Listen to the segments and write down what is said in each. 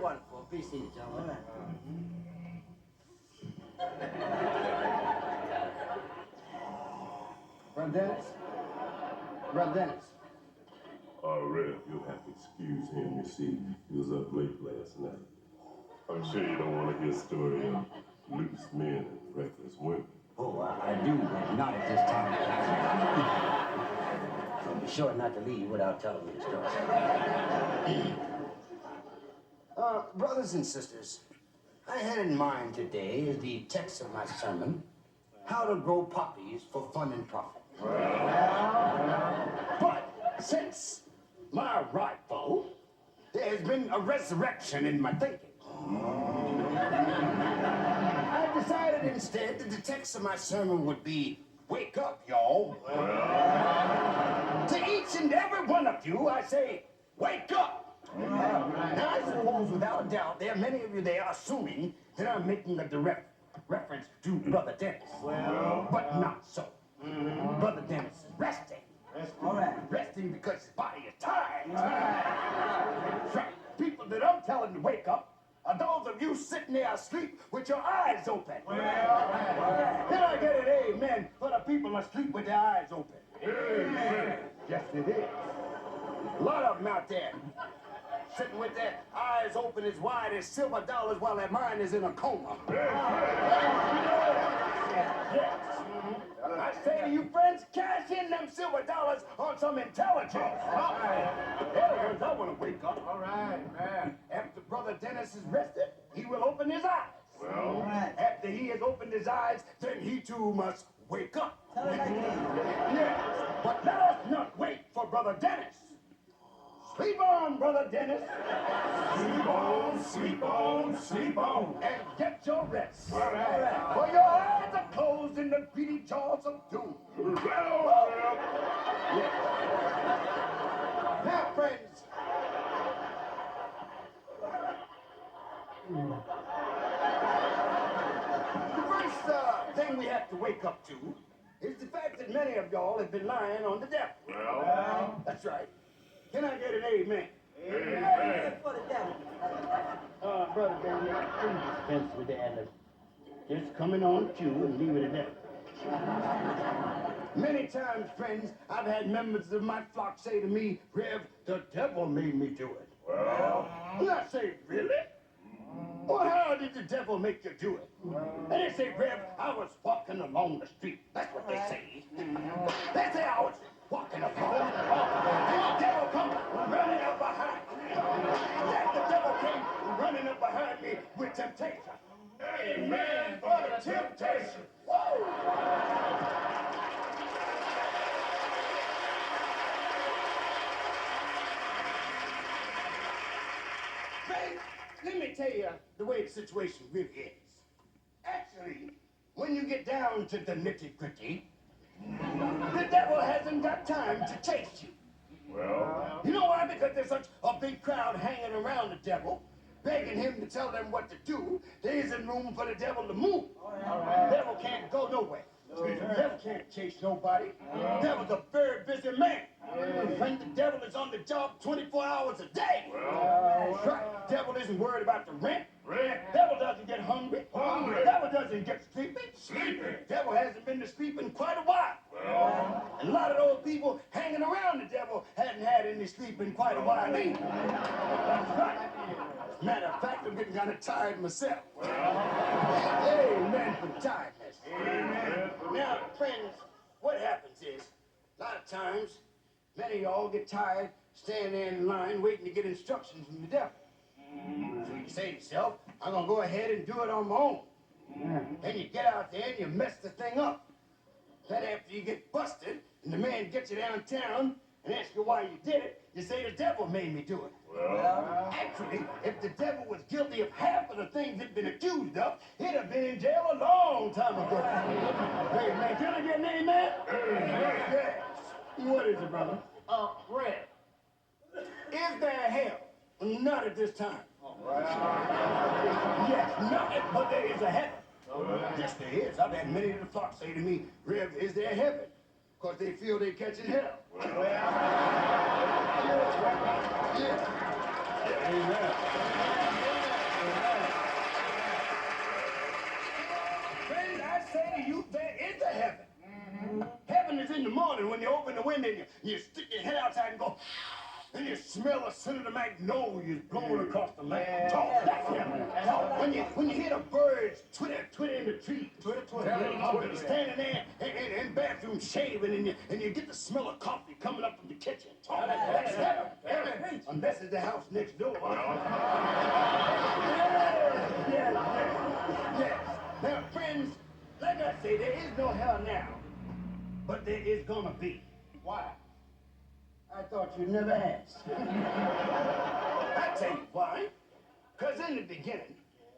wonderful. Be seated, gentlemen. Brother Dennis? Brother Dennis? Rev, you'll have to excuse him. You see, he was up late last night. I'm sure you don't want to hear a story of loose men and reckless women. Oh, I do, but not at this time. So be sure not to leave without telling me the story. Brothers and sisters, I had in mind today as the text of my sermon, how to grow poppies for fun and profit. But since my arrival, there has been a resurrection in my thinking. I decided instead that the text of my sermon would be, wake up, y'all. To each and every one of you, I say, wake up. Now, I suppose without a doubt, there are many of you there assuming that I'm making a direct reference to Brother Dennis. But not so. Brother Dennis is resting. All right. Resting because his body is tired. That's right. People that I'm telling to wake up are those of you sitting there asleep with your eyes open. Can I get an amen for the people asleep with their eyes open? Amen. Yes, it is. A lot of them out there sitting with their eyes open as wide as silver dollars while their mind is in a coma. Yes. I say to you, friends, cash in them silver dollars on some intelligence. Intelligence, I want to wake up. All right, man. After Brother Dennis is rested, he will open his eyes. Well, after he has opened his eyes, then he too must wake up. Yes, but let us not wait for Brother Dennis. Sleep on, Brother Dennis. Sleep on, sleep on, sleep on. And get your rest. All right. For your eyes are closed in the greedy jaws of doom. Yes. Now, friends. The first thing we have to wake up to is the fact that many of y'all have been lying on the devil. Well, that's right. Can I get an amen? Amen. For the devil. Brother Daniel, please dispense with the ad. Just coming on cue and leave it at that. Many times, friends, I've had members of my flock say to me, Rev, the devil made me do it. Well, and I say, really? Well, how did the devil make you do it? And they say, Rev, I was walking along the street. That's what they say. They say I was walking along, and the devil come running up behind me. Yes, the devil came running up behind me with temptation. Amen for the temptation. Whoa! Let me tell you the way the situation really is. Actually, when you get down to the nitty-gritty, the devil hasn't got time to chase you. Well? You know why? Because there's such a big crowd hanging around the devil, begging him to tell them what to do. There isn't room for the devil to move. All right. The devil can't go nowhere. The devil can't chase nobody. The devil's a very busy man. And the devil is on the job 24 hours a day. That's right. The devil isn't worried about the rent. The devil doesn't get hungry. The devil doesn't get sleepy. The devil hasn't been to sleep in quite a while. And a lot of those people hanging around the devil hadn't had any sleep in quite a while either. That's right. As a matter of fact, I'm getting kind of tired myself. Amen for tiredness. Amen. Now, friends, what happens is, a lot of times, many of y'all get tired standing there in line waiting to get instructions from the devil. So you say to yourself, I'm going to go ahead and do it on my own. Then you get out there and you mess the thing up. Then after you get busted and the man gets you downtown and asks you why you did it, you say the devil made me do it. Well, actually, if the devil was guilty of half of the things he'd been accused of, he'd have been in jail a long time ago. Hey, man, can I get an amen? Yes. What is it, brother? Red. Is there a hell? Not at this time. Yes, not at, but there is a heaven. Yes, there is. I've had many of the flock say to me, Rev, is there heaven? Because they feel they're catching hell. Yeah. Amen. say to you, there is a heaven. Heaven is in the morning when you open the window and you stick your head outside and go, and you smell the scent of the magnolias blowing across the land. Talk, that's heaven. Talk. When you hear the birds twitter in the trees, standing there in bathroom shaving, and you get the smell of coffee coming up from the kitchen. Talk, that's heaven. Heaven. Unless it's the house next door. Yeah. Now, friends, like I say, there is no hell now, but there is gonna be. Why? I thought you'd never ask. I tell you why. Because in the beginning,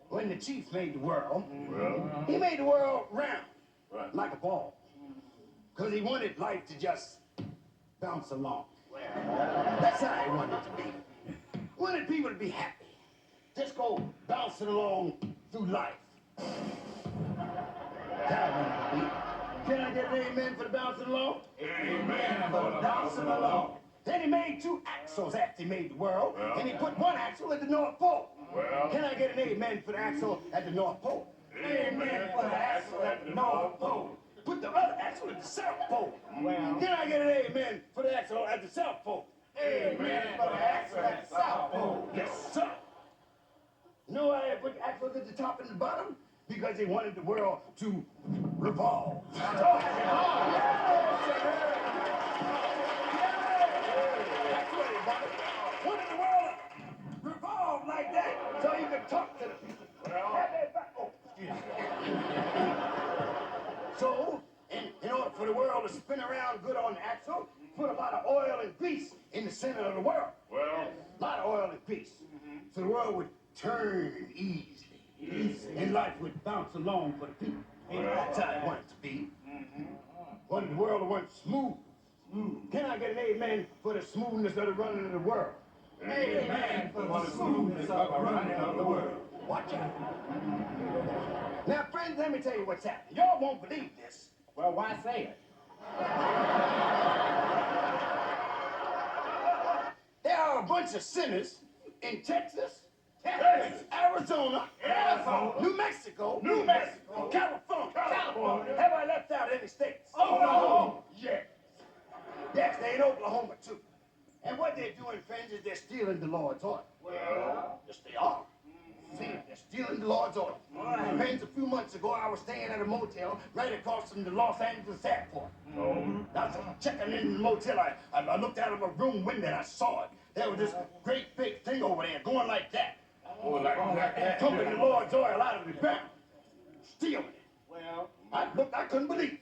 when the chief made the world, he made the world round, like a ball. Because he wanted life to just bounce along. That's how he wanted it to be. Wanted people to be happy. Just go bouncing along through life. Can I get an amen for the bouncing along? Amen for the bouncing along. Then he made 2 axles after he made the world, and he put 1 axle at the North Pole. Can I get an amen for the axle at the North Pole? Amen for the axle at the North Pole. Put the other axle at the South Pole. Can I get an amen for the axle at the South Pole? Amen for the axle at the South Pole. Yes, sir. You know why I put axles at the top and the bottom? Because they wanted the world to revolve. Wanted the world to revolve like that, so you could talk to the people. So, in order for the world to spin around good on the axle, put a lot of oil and grease in the center of the world. A lot of oil and grease. So the world would turn easily. And life would bounce along for the people. That's how I want it to be. Wanted the world to run smooth. Can I get an amen for the smoothness of the running of the world? Amen for the smoothness of the running of the world. Watch out. Now, friends, let me tell you what's happening. Y'all won't believe this. Well, why say it? There are a bunch of sinners in Texas, Arizona, New Mexico, California. Have I left out any states? Oh, yes. Yes, they in Oklahoma, too. And what they're doing, friends, is they're stealing the Lord's oil. Yes, they are. See, they're stealing the Lord's oil. Friends, a few months ago, I was staying at a motel right across from the Los Angeles airport. I was checking in the motel. I looked out of a room window and I saw it. There was this great big thing over there going like that. Pumping the Lord's oil out of the ground. Stealing it. Well, I looked, I couldn't believe it.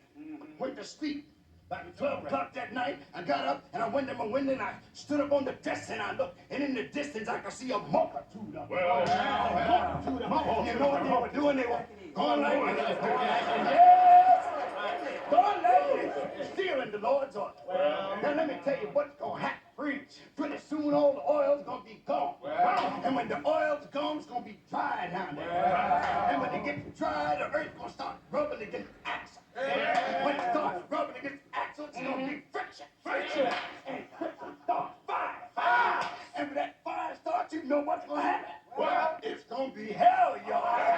Went to sleep. Back at 12 o'clock that night, I got up and I went to my window and I stood up on the desk and I looked, and in the distance I could see a multitude of them. You know what they were doing? They were going like this. Yes! Going like this. Stealing the Lord's oil. Now let me tell you what's going to happen. Pretty soon all the oil's going to be gone. And when the oil's gone, it's going to be dry down there. And when it gets dry, the earth's going to start rubbing against the axle. When it starts rubbing against the axle, it's going to be friction. And friction starts fire. And when that fire starts, you know what's going to happen. Well, it's going to be hell, y'all.